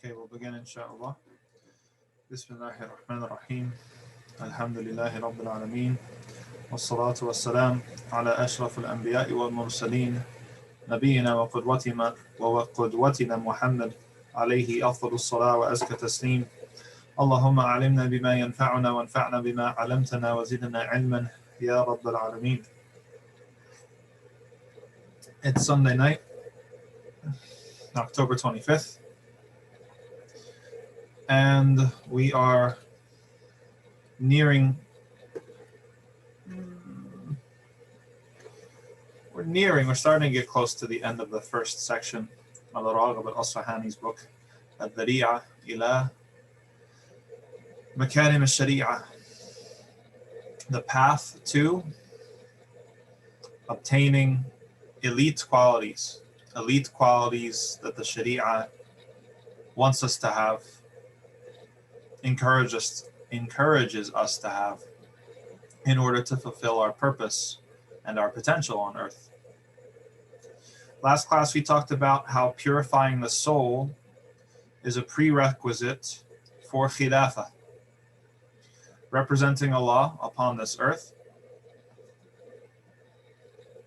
Okay, we'll begin inshallah. Bismillahir Rahmanir Rahim. Alhamdulillahi Rabbil Alameen. Wassalatu wassalam ala ashraf al-anbiya'i wal mursaleen. Nabiyyina wa qudwatina Muhammad alayhi afdalus salah wa azka taslim. Allahumma alimna bima yanfa'una wa anfa'na bima alamtana wa zidna ilman ya Rabbil Alameen. It's Sunday night, October 25th. And we are we're starting to get close to the end of the first section of the Raghib Asfahani's book, Dhariyah ila Makarim Shariah, the path to obtaining elite qualities that the Shariah wants us to have, encourages us to have in order to fulfill our purpose and our potential on earth. Last class we talked about how purifying the soul is a prerequisite for khilafah, representing Allah upon this earth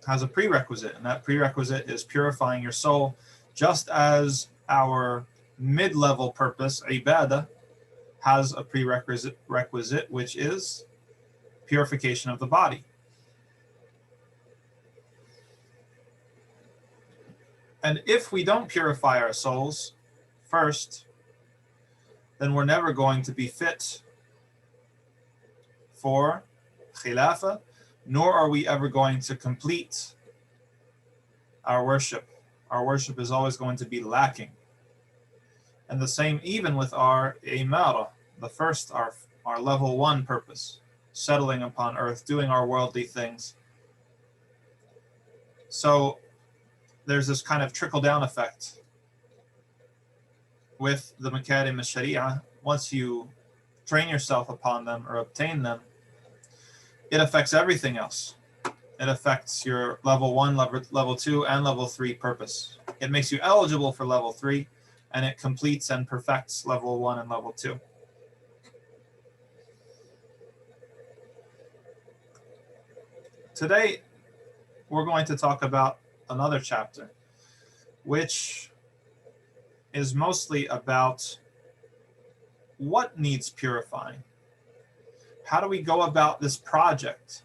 has a prerequisite, and that prerequisite is purifying your soul, just as our mid-level purpose, ibadah, has a prerequisite, which is purification of the body. And if we don't purify our souls first, then we're never going to be fit for khilafah, nor are we ever going to complete our worship. Our worship is always going to be lacking. And the same even with our imara, the first, our level 1 purpose, settling upon earth, doing our worldly things. So there's this kind of trickle-down effect with the Makarim al-Shari'ah. Once you train yourself upon them or obtain them, it affects everything else. It affects your level 1, level 2, and level 3 purpose. It makes you eligible for level 3, and it completes and perfects level 1 and level 2. Today, we're going to talk about another chapter, which is mostly about what needs purifying. How do we go about this project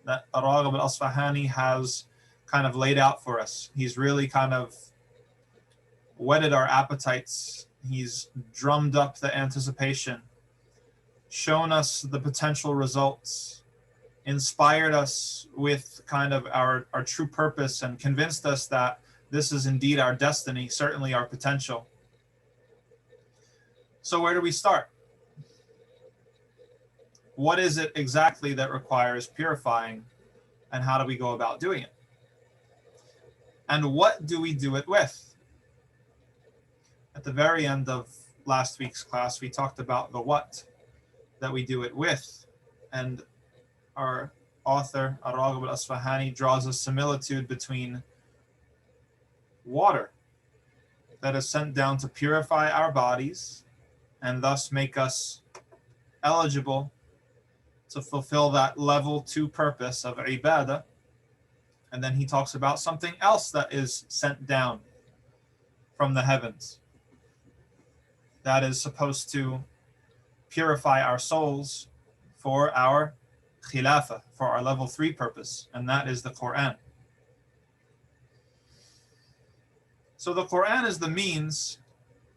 that Raghib al-Asfahani has kind of laid out for us? He's really kind of whetted our appetites. He's drummed up the anticipation, shown us the potential results, inspired us with kind of our true purpose, and convinced us that this is indeed our destiny, certainly our potential. So where do we start? What is it exactly that requires purifying, and how do we go about doing it? And what do we do it with? At the very end of last week's class, we talked about the what that we do it with. And our author, Raghib al-Asfahani, draws a similitude between water that is sent down to purify our bodies and thus make us eligible to fulfill that level 2 purpose of ibadah. And then he talks about something else that is sent down from the heavens that is supposed to purify our souls for our khilafah, for our level 3 purpose, and that is the Quran. So the Quran is the means,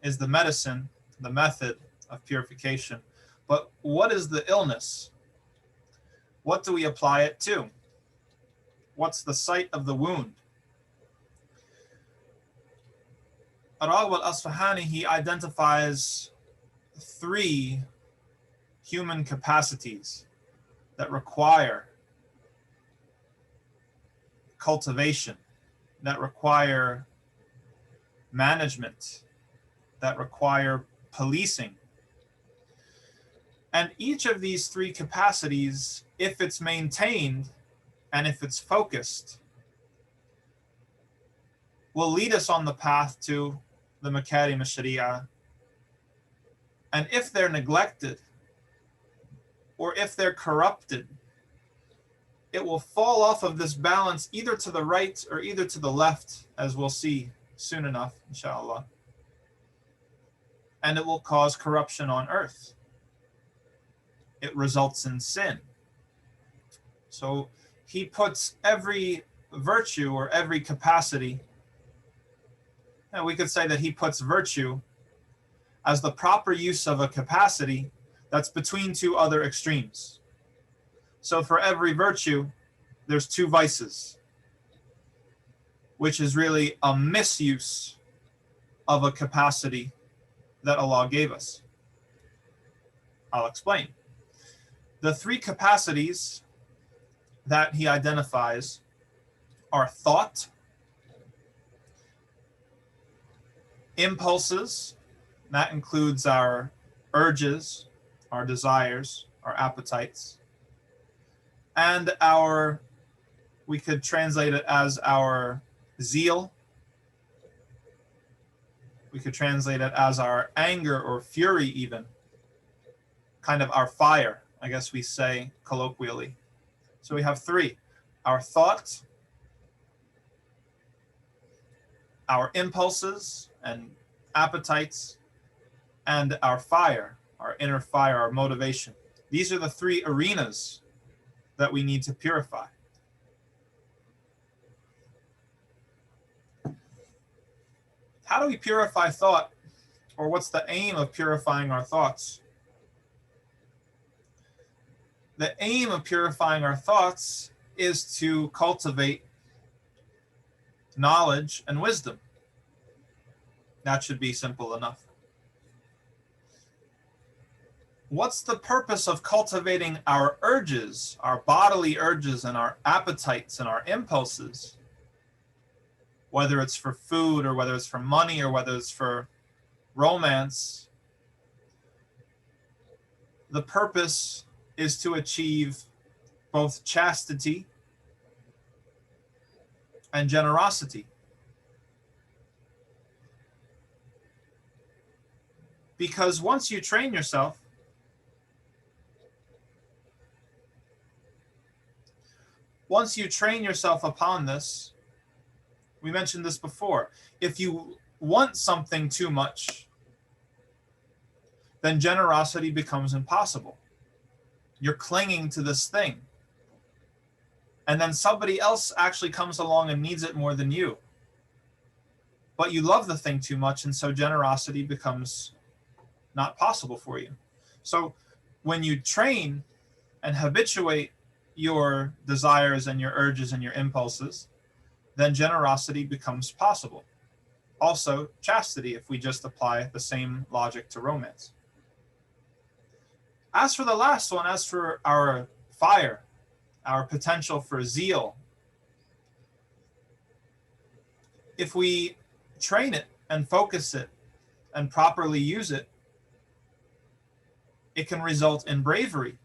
is the medicine, the method of purification. But what is the illness? What do we apply it to? What's the site of the wound? Raghib al-Asfahani, he identifies 3 human capacities that require cultivation, that require management, that require policing. And each of these 3 capacities, if it's maintained and if it's focused, will lead us on the path to the Makarim al-Shari'ah And if they're neglected, or if they're corrupted, it will fall off of this balance either to the right or either to the left, as we'll see soon enough, inshallah. And it will cause corruption on earth. It results in sin. So he puts every virtue or every capacity, and we could say that he puts virtue as the proper use of a capacity that's between two other extremes. So for every virtue, there's two vices, which is really a misuse of a capacity that Allah gave us. I'll explain. The three capacities that he identifies are thought, impulses, that includes our urges, our desires, our appetites, and our, we could translate it as our zeal. We could translate it as our anger or fury even, kind of our fire, I guess we say colloquially. So we have three: our thought, our impulses and appetites, and our fire, our inner fire, our motivation. These are the three arenas that we need to purify. How do we purify thought? Or what's the aim of purifying our thoughts? The aim of purifying our thoughts is to cultivate knowledge and wisdom. That should be simple enough. What's the purpose of cultivating our urges, our bodily urges and our appetites and our impulses? Whether it's for food or whether it's for money or whether it's for romance, the purpose is to achieve both chastity and generosity. Because once you train yourself, upon this, we mentioned this before, if you want something too much, then generosity becomes impossible. You're clinging to this thing. And then somebody else actually comes along and needs it more than you. But you love the thing too much, and so generosity becomes not possible for you. So when you train and habituate your desires and your urges and your impulses, then generosity becomes possible. Also, chastity, if we just apply the same logic to romance. As for the last one, as for our fire, our potential for zeal, if we train it and focus it and properly use it, it can result in bravery.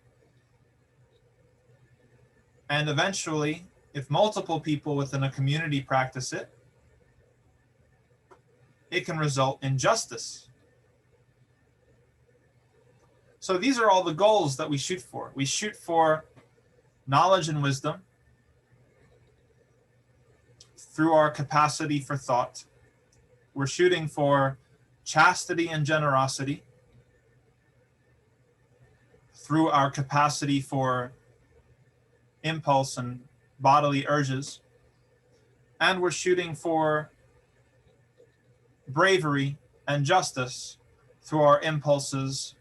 And eventually, if multiple people within a community practice it, it can result in justice. So these are all the goals that we shoot for. We shoot for knowledge and wisdom through our capacity for thought. We're shooting for chastity and generosity through our capacity for impulse and bodily urges. And we're shooting for bravery and justice through our impulses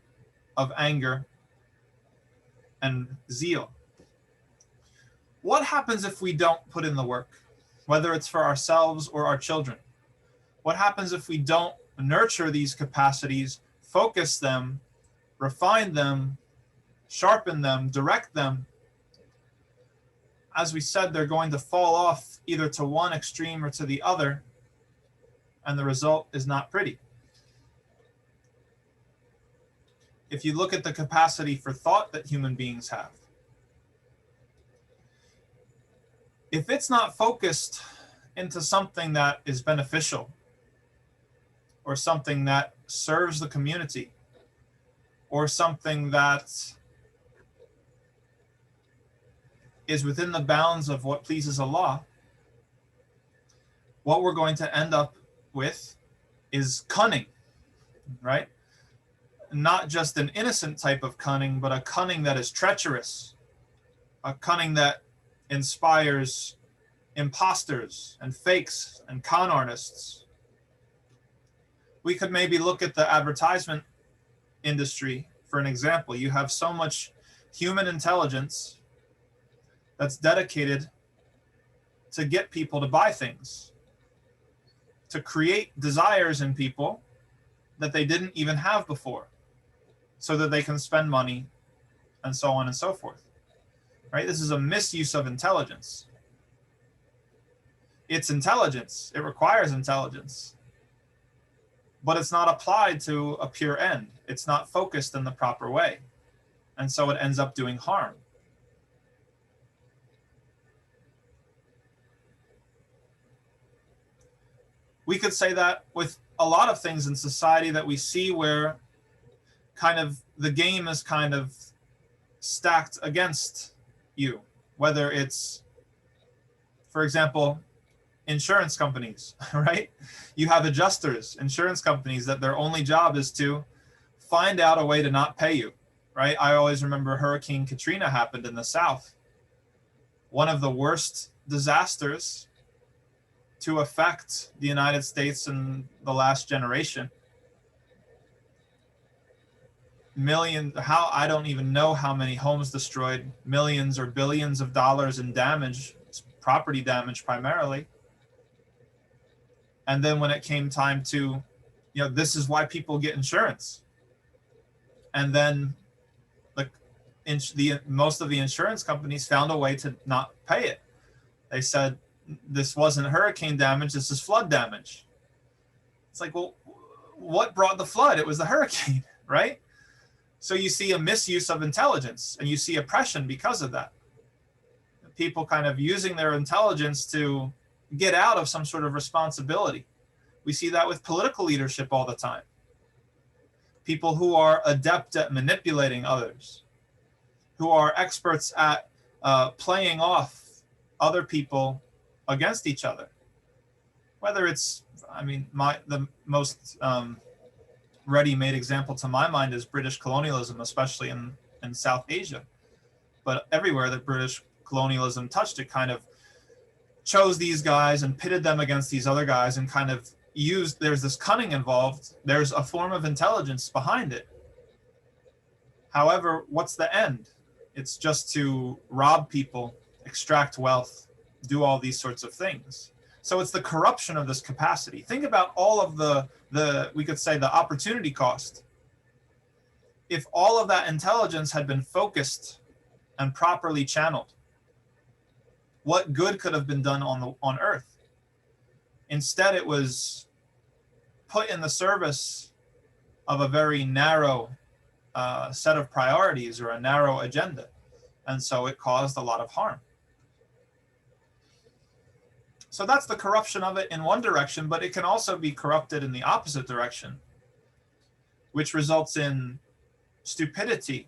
of anger and zeal. What happens if we don't put in the work, whether it's for ourselves or our children? What happens if we don't nurture these capacities, focus them, refine them, sharpen them, direct them? As we said, they're going to fall off either to one extreme or to the other, and the result is not pretty. If you look at the capacity for thought that human beings have, if it's not focused into something that is beneficial or something that serves the community, or something that is within the bounds of what pleases Allah, what we're going to end up with is cunning, right? Not just an innocent type of cunning, but a cunning that is treacherous, a cunning that inspires imposters and fakes and con artists. We could maybe look at the advertisement industry for an example. You have so much human intelligence that's dedicated to get people to buy things, to create desires in people that they didn't even have before, so that they can spend money and so on and so forth. Right? This is a misuse of intelligence. It's intelligence. It requires intelligence. But it's not applied to a pure end. It's not focused in the proper way. And so it ends up doing harm. We could say that with a lot of things in society that we see where kind of the game is kind of stacked against you, whether it's, for example, insurance companies, right? You have adjusters, insurance companies, that their only job is to find out a way to not pay you, right? I always remember Hurricane Katrina happened in the South. One of the worst disasters to affect the United States in the last generation. I don't even know how many homes destroyed, millions or billions of dollars in damage, property damage primarily. And then when it came time to, this is why people get insurance. And then most of the insurance companies found a way to not pay it. They said, this wasn't hurricane damage, this is flood damage. It's like, well, what brought the flood? It was the hurricane, right? So you see a misuse of intelligence, and you see oppression because of that. People kind of using their intelligence to get out of some sort of responsibility. We see that with political leadership all the time. People who are adept at manipulating others, who are experts at playing off other people against each other. Whether it's, the most ready-made example to my mind is British colonialism, especially in South Asia. But everywhere that British colonialism touched, it kind of chose these guys and pitted them against these other guys and kind of there's this cunning involved. There's a form of intelligence behind it. However, what's the end? It's just to rob people, extract wealth, do all these sorts of things. So it's the corruption of this capacity. Think about all of we could say the opportunity cost. If all of that intelligence had been focused and properly channeled, what good could have been done on Earth? Instead, it was put in the service of a very narrow set of priorities or a narrow agenda. And so it caused a lot of harm. So that's the corruption of it in one direction, but it can also be corrupted in the opposite direction, which results in stupidity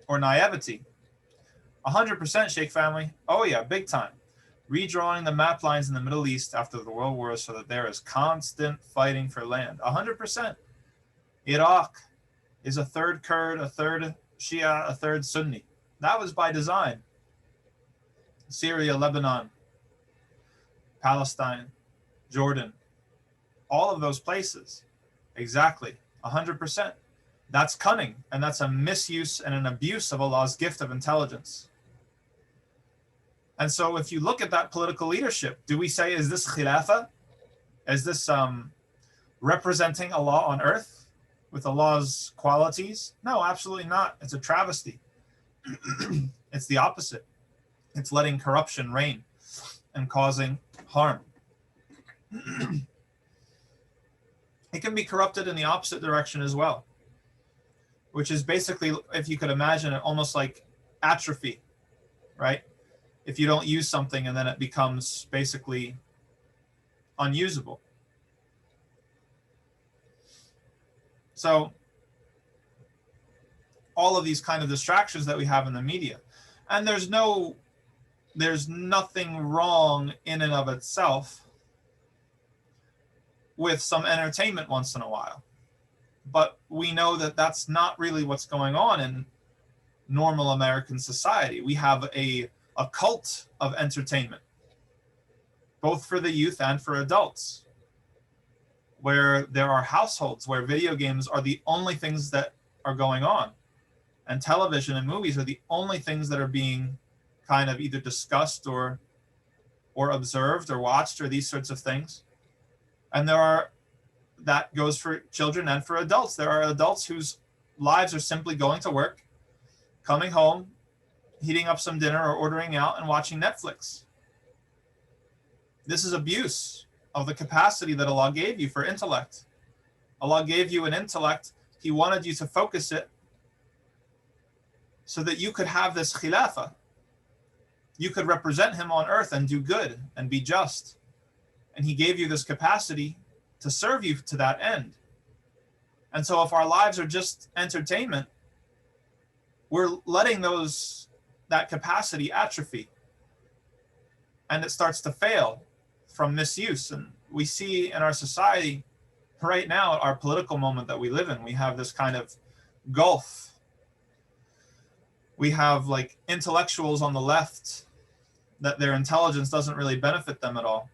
or naivety. 100% Sheikh family. Oh yeah, big time. Redrawing the map lines in the Middle East after the world wars so that there is constant fighting for land. 100%. Iraq is a third Kurd, a third Shia, a third Sunni. That was by design. Syria, Lebanon, Palestine, Jordan, all of those places. Exactly. 100%. That's cunning, and that's a misuse and an abuse of Allah's gift of intelligence. And so if you look at that political leadership, do we say, is this khilafah? Is this representing Allah on earth with Allah's qualities? No, absolutely not. It's a travesty. It's the opposite. It's letting corruption reign and causing harm. It can be corrupted in the opposite direction as well, which is basically, if you could imagine it, almost like atrophy, right? If you don't use something and then it becomes basically unusable. So all of these kind of distractions that we have in the media. And there's nothing wrong in and of itself with some entertainment once in a while. But we know that that's not really what's going on in normal American society. We have a cult of entertainment, both for the youth and for adults, where there are households where video games are the only things that are going on, and television and movies are the only things that are being kind of either discussed or observed or watched, or these sorts of things. And that goes for children and for adults. There are adults whose lives are simply going to work, coming home, heating up some dinner or ordering out and watching Netflix. This is abuse of the capacity that Allah gave you for intellect. Allah gave you an intellect. He wanted you to focus it so that you could have this khilafah. You could represent him on earth and do good and be just. And he gave you this capacity to serve you to that end. And so if our lives are just entertainment, we're letting that capacity atrophy. And it starts to fail from misuse. And we see in our society right now, our political moment that we live in, we have this kind of gulf. We have like intellectuals on the left that their intelligence doesn't really benefit them at all.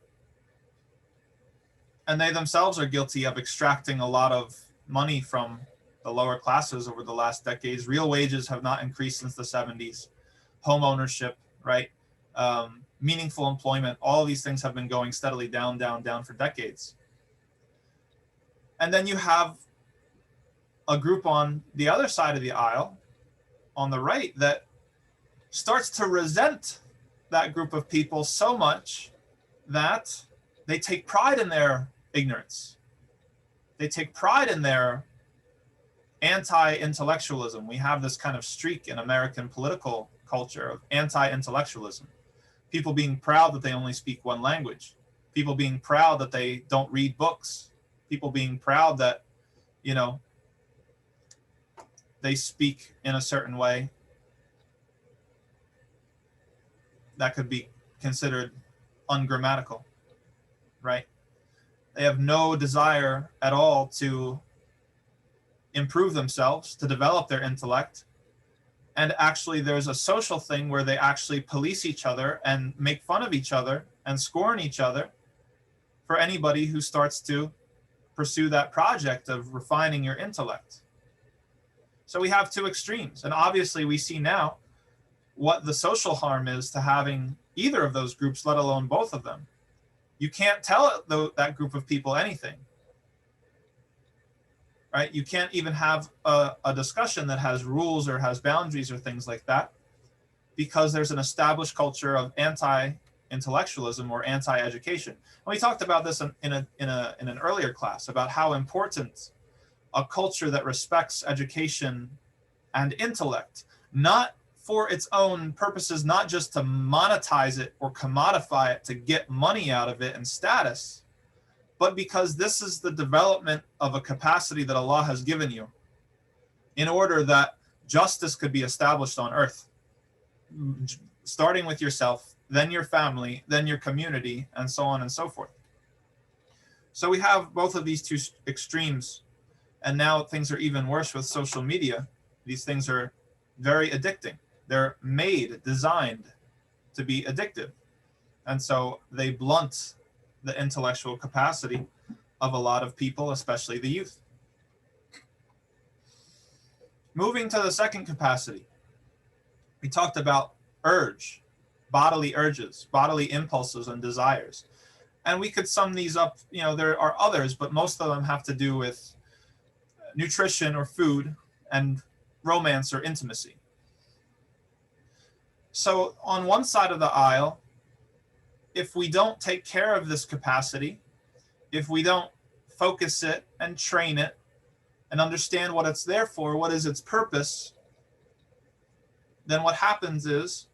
And they themselves are guilty of extracting a lot of money from the lower classes over the last decades. Real wages have not increased since the 70s. Home ownership, right? Meaningful employment, all of these things have been going steadily down, down, down for decades. And then you have a group on the other side of the aisle, on the right, that starts to resent that group of people so much that they take pride in their ignorance. They take pride in their anti-intellectualism. We have this kind of streak in American political culture of anti-intellectualism. People being proud that they only speak one language. People being proud that they don't read books. People being proud that, they speak in a certain way that could be considered ungrammatical, right? They have no desire at all to improve themselves, to develop their intellect. And actually, there's a social thing where they actually police each other and make fun of each other and scorn each other for anybody who starts to pursue that project of refining your intellect. So we have two extremes. And obviously, we see now what the social harm is to having either of those groups, let alone both of them. You can't tell that group of people anything, right? You can't even have a discussion that has rules or has boundaries or things like that, because there's an established culture of anti-intellectualism or anti-education. And we talked about this in an earlier class about how important a culture that respects education and intellect, not for its own purposes, not just to monetize it or commodify it to get money out of it and status, but because this is the development of a capacity that Allah has given you in order that justice could be established on earth, starting with yourself, then your family, then your community, and so on and so forth. So we have both of these two extremes, and now things are even worse with social media. These things are very addicting. They're designed to be addictive. And so they blunt the intellectual capacity of a lot of people, especially the youth. Moving to the second capacity, we talked about bodily urges, bodily impulses and desires. And we could sum these up, there are others, but most of them have to do with nutrition or food and romance or intimacy. So on one side of the aisle, if we don't take care of this capacity, if we don't focus it and train it and understand what it's there for, what is its purpose, then what happens is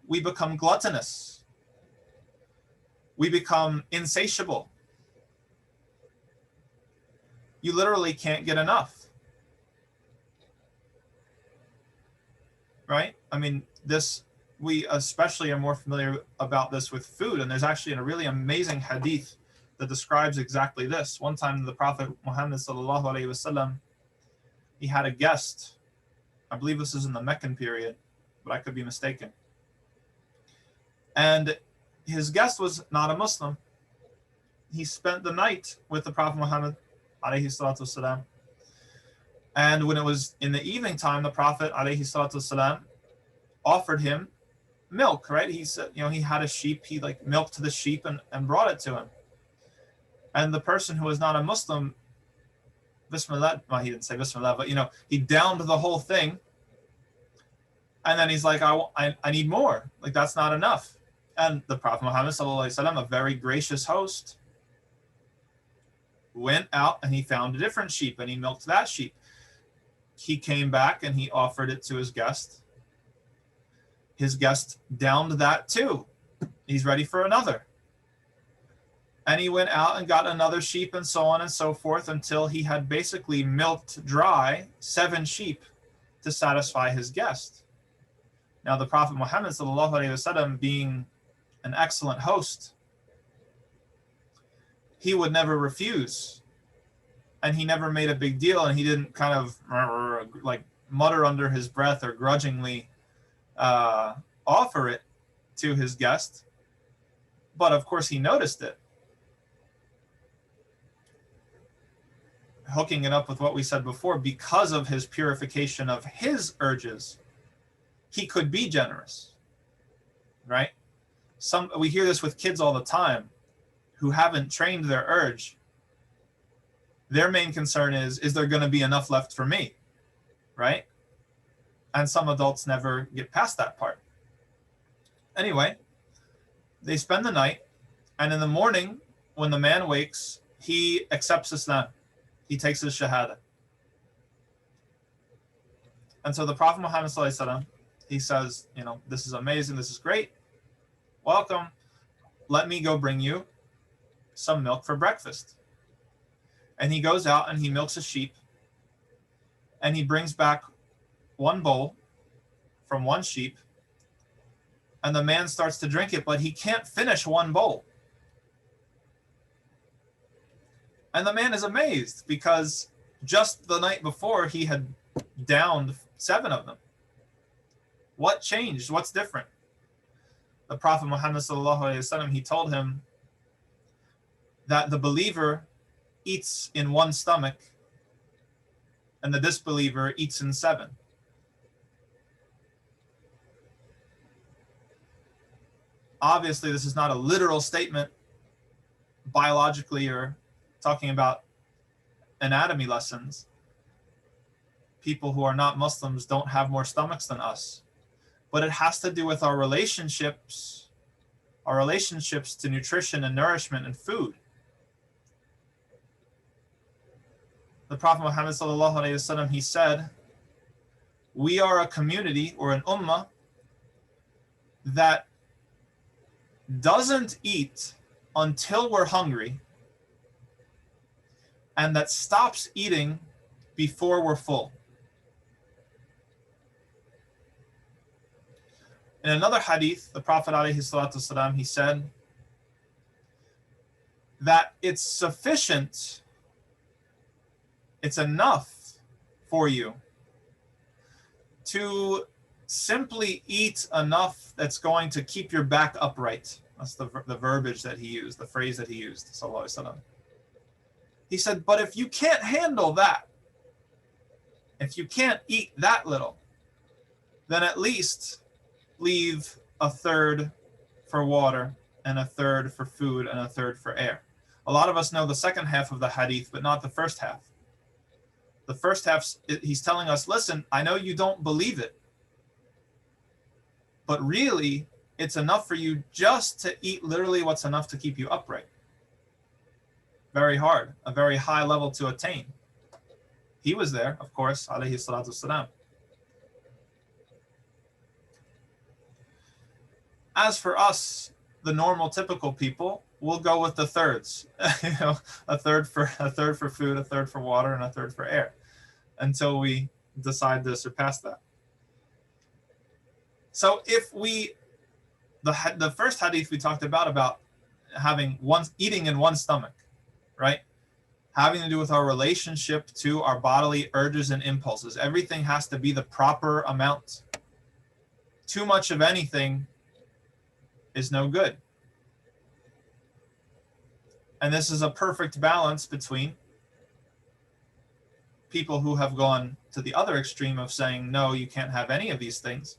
we become gluttonous. We become insatiable. You literally can't get enough. right? I mean, this, we especially are more familiar about this with food, and there's actually a really amazing hadith that describes exactly this. One time the Prophet Muhammad sallallahu alaihi wasallam, he had a guest. I believe this is in the Meccan period, but I could be mistaken. And his guest was not a Muslim. He spent the night with the Prophet Muhammad alayhi salatu wasalam. And when it was in the evening time, the Prophet alayhi salatu wasalam offered him milk, right? He said, he had a sheep, he like milked the sheep and brought it to him. And the person who was not a Muslim, Bismillah, well, he didn't say Bismillah, but he downed the whole thing. And then he's like, I need more. Like, that's not enough. And the Prophet Muhammad sallallahu alaihi wasallam, a very gracious host, went out and he found a different sheep and he milked that sheep. He came back and he offered it to his guest. His guest downed that too. He's ready for another. And he went out and got another sheep and so on and so forth until he had basically milked dry 7 sheep to satisfy his guest. Now, the Prophet Muhammad sallallahu alaihi wasallam, being an excellent host, he would never refuse, and he never made a big deal, and he didn't kind of like mutter under his breath or grudgingly offer it to his guest. But of course he noticed it. Hooking it up with what we said before, because of his purification of his urges, he could be generous, right? We hear this with kids all the time who haven't trained their urge. Their main concern is there going to be enough left for me, right? And some adults never get past that part. Anyway, they spend the night, and in the morning, when the man wakes, he accepts Islam. He takes his shahada. And so the Prophet Muhammad sallallahu alaihi wasallam, he says, this is amazing, this is great. Welcome. Let me go bring you some milk for breakfast. And he goes out and he milks a sheep, and he brings back 1 bowl from 1 sheep, and the man starts to drink it, but he can't finish 1 bowl. And the man is amazed because just the night before he had downed 7 of them. What changed? What's different? The Prophet Muhammad sallallahu alaihi wasallam, he told him that the believer eats in 1 stomach and the disbeliever eats in 7. Obviously, this is not a literal statement biologically or talking about anatomy lessons. People who are not Muslims don't have more stomachs than us. But it has to do with our relationships to nutrition and nourishment and food. The Prophet Muhammad sallallahu alaihi wasallam, he said, we are a community or an ummah that doesn't eat until we're hungry, and that stops eating before we're full. In another hadith, the Prophet ﷺ, he said that it's sufficient, it's enough for you to simply eat enough that's going to keep your back upright. That's the verbiage that he used, the phrase that he used, sallallahu alaihi wasallam. He said, but if you can't handle that, if you can't eat that little, then at least leave 1/3 for water and 1/3 for food and 1/3 for air. A lot of us know the second half of the hadith, but not the first half. The first half, he's telling us, listen, I know you don't believe it, but really, it's enough for you just to eat literally what's enough to keep you upright. Very hard, a very high level to attain. He was there, of course, alayhi salatu wasalam. As for us, the normal, typical people, we'll go with the thirds. 1/3 for food, 1/3 for water, and 1/3 for air, until we decide to surpass that. So if the first hadith we talked about having eating in one stomach, right? Having to do with our relationship to our bodily urges and impulses. Everything has to be the proper amount. Too much of anything is no good. And this is a perfect balance between people who have gone to the other extreme of saying, no, you can't have any of these things.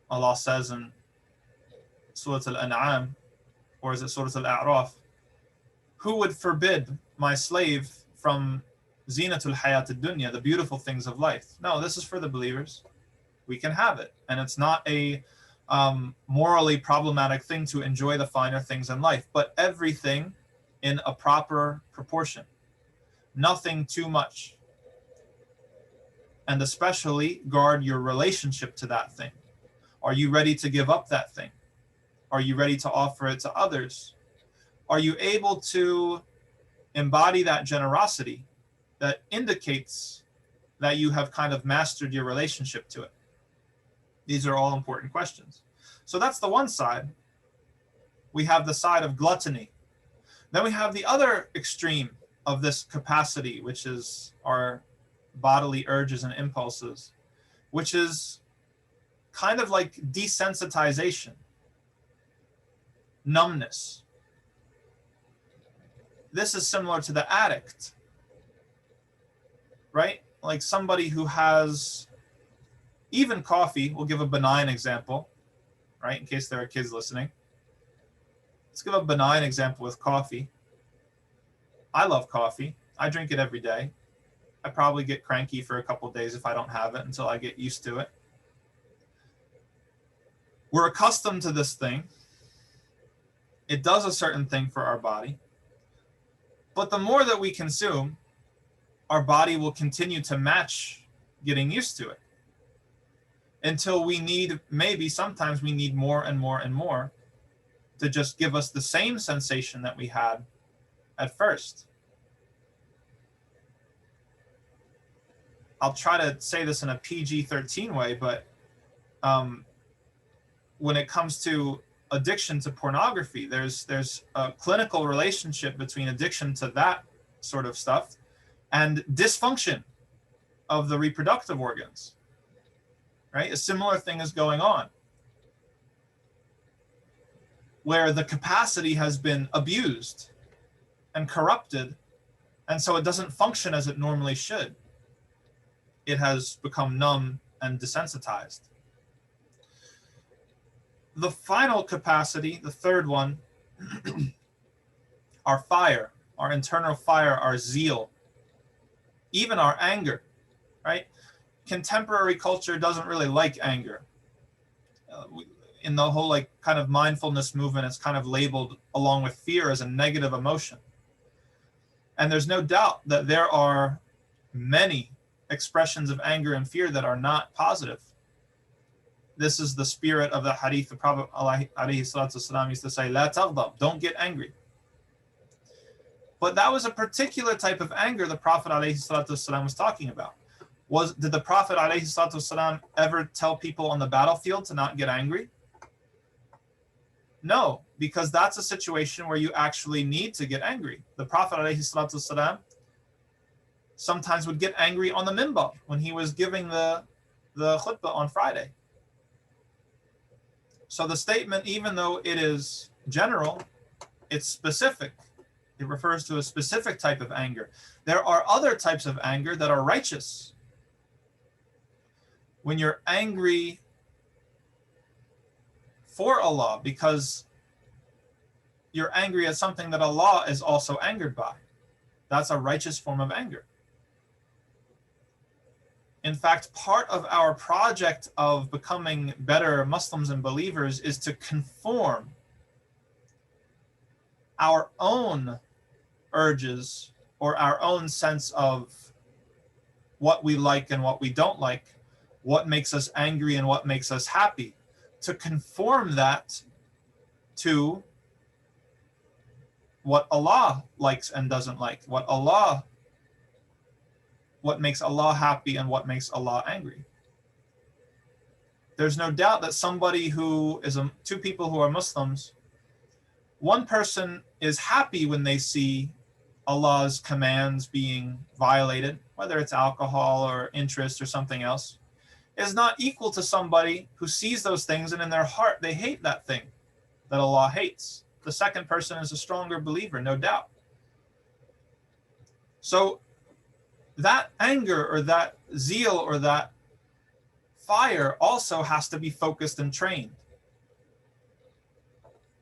Allah says in Surah Al-An'am, or is it Surah Al-A'raf, who would forbid my slave from zinatul hayat ad-dunya, the beautiful things of life? No, this is for the believers. We can have it. And it's not a morally problematic thing to enjoy the finer things in life, but everything in a proper proportion. Nothing too much. And especially guard your relationship to that thing. Are you ready to give up that thing? Are you ready to offer it to others? Are you able to embody that generosity that indicates that you have kind of mastered your relationship to it? These are all important questions. So that's the one side. We have the side of gluttony. Then we have the other extreme of this capacity, which is our bodily urges and impulses, which is kind of like desensitization, numbness. This is similar to the addict, right? Like somebody who has even coffee. We'll give a benign example, right? In case there are kids listening. Let's give a benign example with coffee. I love coffee. I drink it every day. I probably get cranky for a couple of days if I don't have it until I get used to it. We're accustomed to this thing. It does a certain thing for our body. But the more that we consume, our body will continue to match getting used to it until we need, maybe sometimes we need more and more and more to just give us the same sensation that we had at first. I'll try to say this in a PG-13 way, but when it comes to addiction to pornography, there's a clinical relationship between addiction to that sort of stuff and dysfunction of the reproductive organs, right? A similar thing is going on where the capacity has been abused and corrupted, and so it doesn't function as it normally should. It has become numb and desensitized. The final capacity, the third one, our fire, our internal fire, our zeal, even our anger, right? Contemporary culture doesn't really like anger. In the whole like kind of mindfulness movement, it's kind of labeled along with fear as a negative emotion. And there's no doubt that there are many expressions of anger and fear that are not positive. This is the spirit of the hadith. The Prophet ﷺ used to say, "La taghdab," don't get angry. But that was a particular type of anger the Prophet ﷺ was talking about. Did the Prophet ﷺ ever tell people on the battlefield to not get angry? No, because that's a situation where you actually need to get angry. The Prophet ﷺ sometimes would get angry on the minbar when he was giving the khutbah on Friday. So the statement, even though it is general, it's specific. It refers to a specific type of anger. There are other types of anger that are righteous. When you're angry for Allah because you're angry at something that Allah is also angered by, that's a righteous form of anger. In fact, part of our project of becoming better Muslims and believers is to conform our own urges or our own sense of what we like and what we don't like, what makes us angry and what makes us happy, to conform that to what Allah likes and doesn't like, what makes Allah happy and what makes Allah angry. There's no doubt that somebody who is two people who are Muslims, one person is happy when they see Allah's commands being violated, whether it's alcohol or interest or something else, is not equal to somebody who sees those things and in their heart they hate that thing that Allah hates. The second person is a stronger believer, no doubt. So that anger or that zeal or that fire also has to be focused and trained.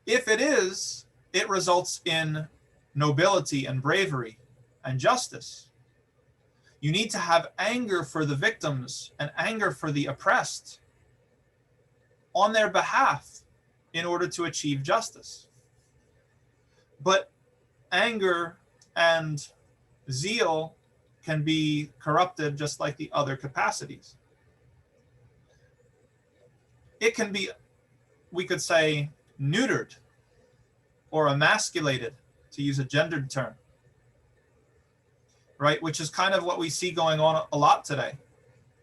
If it is, it results in nobility and bravery and justice. You need to have anger for the victims and anger for the oppressed on their behalf in order to achieve justice. But anger and zeal can be corrupted just like the other capacities. It can be, we could say, neutered or emasculated, to use a gendered term, right? Which is kind of what we see going on a lot today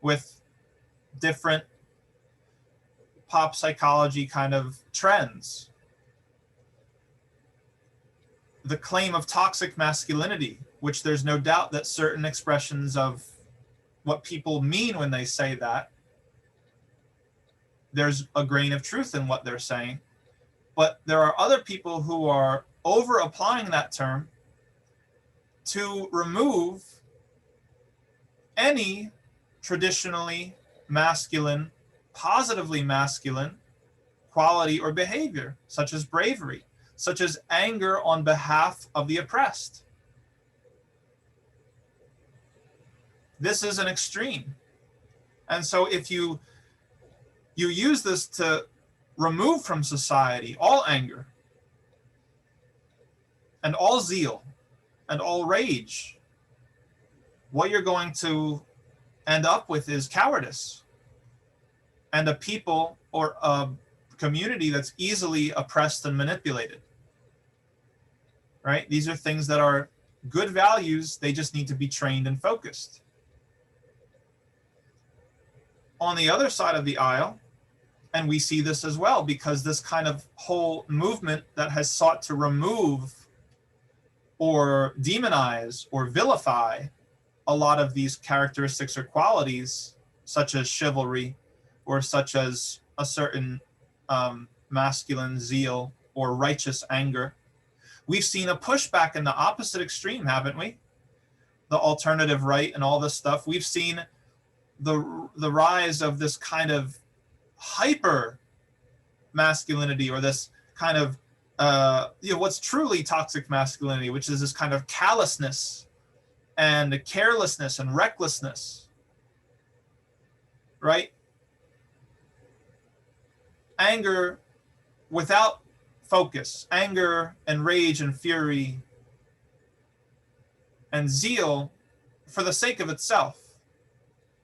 with different pop psychology kind of trends. The claim of toxic masculinity, which there's no doubt that certain expressions of what people mean when they say that, there's a grain of truth in what they're saying. But there are other people who are over applying that term to remove any traditionally masculine, positively masculine quality or behavior, such as bravery, such as anger on behalf of the oppressed. This is an extreme. And so if you use this to remove from society all anger and all zeal and all rage, what you're going to end up with is cowardice and a people or a community that's easily oppressed and manipulated, right? These are things that are good values. They just need to be trained and focused. On the other side of the aisle, and we see this as well, because this kind of whole movement that has sought to remove or demonize or vilify a lot of these characteristics or qualities, such as chivalry or such as a certain masculine zeal or righteous anger. We've seen a pushback in the opposite extreme, haven't we? The alternative right and all this stuff. We've seen the rise of this kind of hyper masculinity, or this kind of what's truly toxic masculinity, which is this kind of callousness and carelessness and recklessness, right? Anger without focus, anger and rage and fury and zeal for the sake of itself,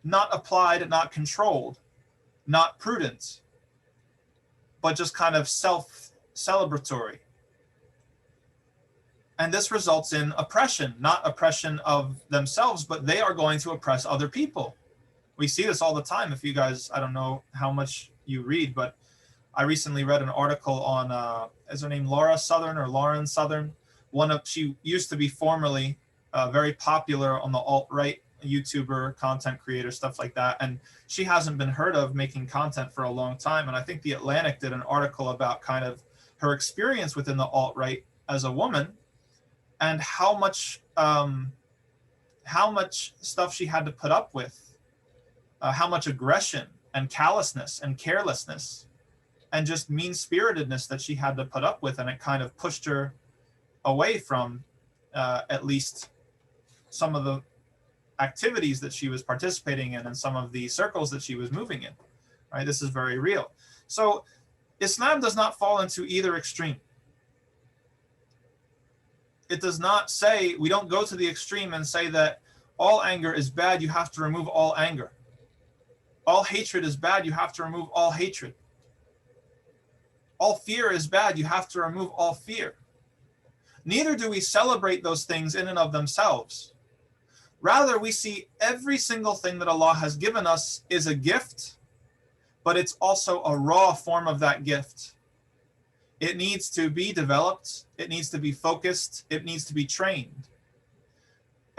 not applied, not controlled, not prudent, but just kind of self-celebratory. And this results in oppression, not oppression of themselves, but they are going to oppress other people. We see this all the time. If you guys, I don't know how much you read, but I recently read an article on, is her name Laura Southern or Lauren Southern? She used to be formerly very popular on the alt-right, YouTuber, content creator, stuff like that. And she hasn't been heard of making content for a long time. And I think The Atlantic did an article about kind of her experience within the alt-right as a woman and how much stuff she had to put up with, how much aggression and callousness and carelessness and just mean-spiritedness that she had to put up with. And it kind of pushed her away from at least some of the activities that she was participating in and some of the circles that she was moving in, right? This is very real. So Islam does not fall into either extreme. It does not say, we don't go to the extreme and say that all anger is bad, you have to remove all anger. All hatred is bad, you have to remove all hatred. All fear is bad, you have to remove all fear. Neither do we celebrate those things in and of themselves. Rather, we see every single thing that Allah has given us is a gift, but it's also a raw form of that gift. It needs to be developed, it needs to be focused, it needs to be trained.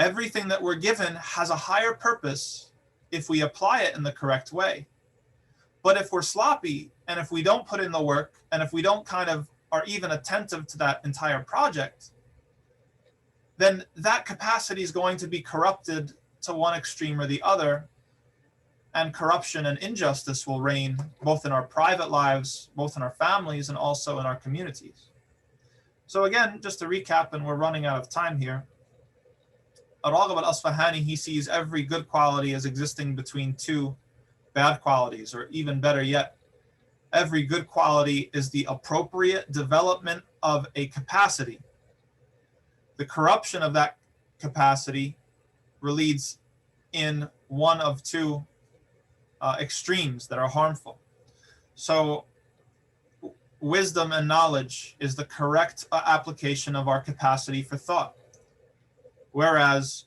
Everything that we're given has a higher purpose if we apply it in the correct way. But if we're sloppy, and if we don't put in the work, and if we don't kind of are even attentive to that entire project, then that capacity is going to be corrupted to one extreme or the other, and corruption and injustice will reign both in our private lives, both in our families, and also in our communities. So again, just to recap, and we're running out of time here, Raghib al-Asfahani, he sees every good quality as existing between two bad qualities, or even better yet, every good quality is the appropriate development of a capacity. The corruption of that capacity leads in one of two extremes that are harmful. So wisdom and knowledge is the correct application of our capacity for thought, whereas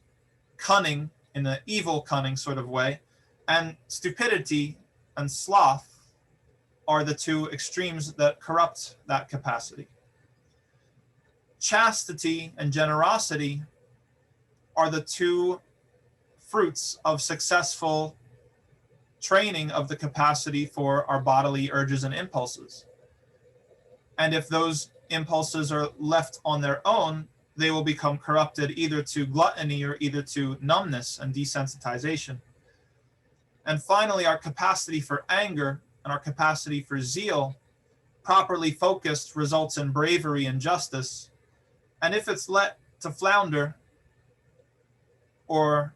cunning, in an evil cunning sort of way, and stupidity and sloth are the two extremes that corrupt that capacity. Chastity and generosity are the two fruits of successful training of the capacity for our bodily urges and impulses. And if those impulses are left on their own, they will become corrupted either to gluttony or either to numbness and desensitization. And finally, our capacity for anger and our capacity for zeal, properly focused, results in bravery and justice. And if it's let to flounder or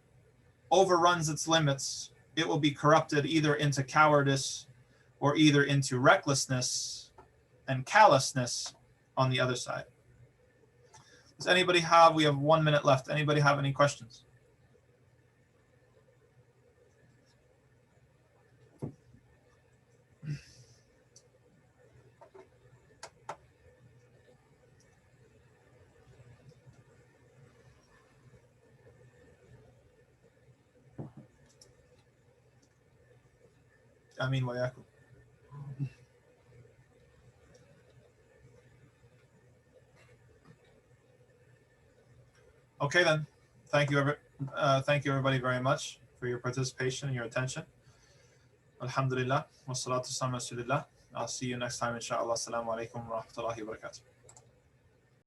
overruns its limits, it will be corrupted either into cowardice or either into recklessness and callousness on the other side. Does anybody have, we have 1 minute left. Anybody have any questions? Amin wa yakum. Okay then. Thank you everybody very much for your participation and your attention. Alhamdulillah. Wassalatu wassalamu ala rasulillah. I'll see you next time, inshallah. Assalamu alaikum wa rahmatullahi wa barakatuh.